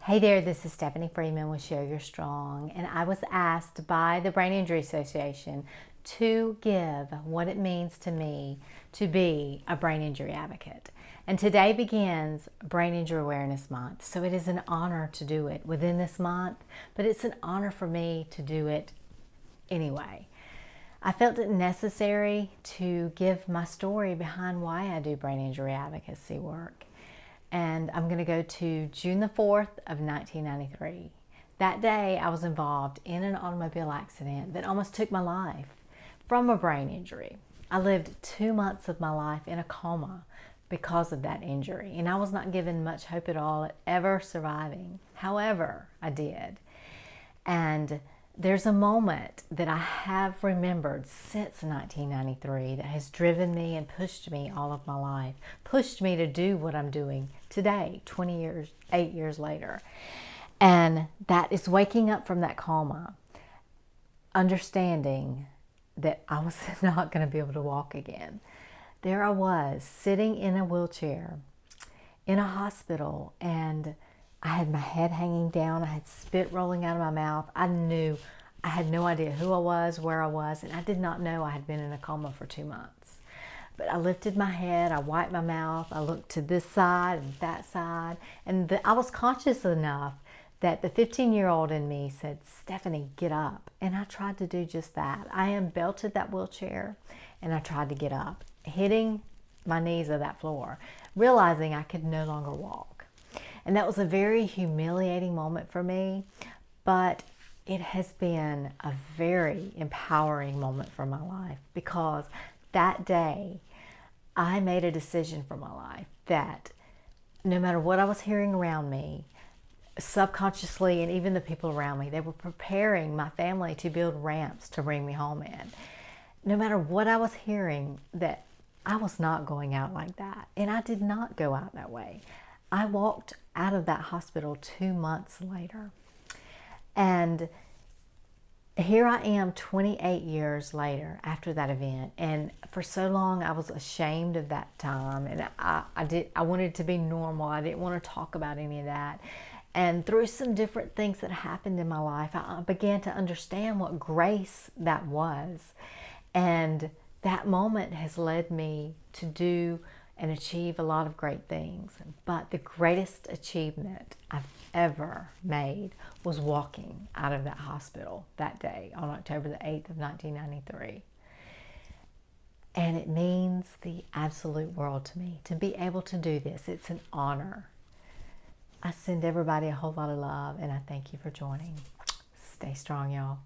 Hey there, this is Stephanie Freeman with Share Your Strong, and I was asked by the Brain Injury Association to give what it means to me to be a brain injury advocate. And today begins Brain Injury Awareness Month, so it is an honor to do it within this month, but it's an honor for me to do it anyway. I felt it necessary to give my story behind why I do brain injury advocacy work. And I'm going to go to June the 4th of 1993. That day I was involved in an automobile accident that almost took my life from a brain injury. I lived 2 months of my life in a coma because of that injury, and I was not given much hope at all at ever surviving. However, I did. And there's a moment that I have remembered since 1993 that has driven me and pushed me all of my life, pushed me to do what I'm doing today, 8 years later. And that is waking up from that coma, understanding that I was not going to be able to walk again. There I was, sitting in a wheelchair in a hospital, and I had my head hanging down. I had spit rolling out of my mouth. I had no idea who I was, where I was, and I did not know I had been in a coma for 2 months. But I lifted my head, I wiped my mouth, I looked to this side and that side, and I was conscious enough that the 15-year-old in me said, "Stephanie, get up." And I tried to do just that. I unbelted that wheelchair, and I tried to get up, hitting my knees of that floor, realizing I could no longer walk. And that was a very humiliating moment for me, but it has been a very empowering moment for my life, because that day I made a decision for my life that no matter what I was hearing around me, subconsciously, and even the people around me, they were preparing my family to build ramps to bring me home in. No matter what I was hearing, that I was not going out like that. And I did not go out that way. I walked out of that hospital 2 months later. And here I am 28 years later after that event. And for so long I was ashamed of that time. And I wanted to be normal. I didn't want to talk about any of that. And through some different things that happened in my life, I began to understand what grace that was. And that moment has led me to do and achieve a lot of great things. But the greatest achievement I've ever made was walking out of that hospital that day on October the 8th of 1993. And it means the absolute world to me to be able to do this. It's an honor. I send everybody a whole lot of love, and I thank you for joining. Stay strong, y'all.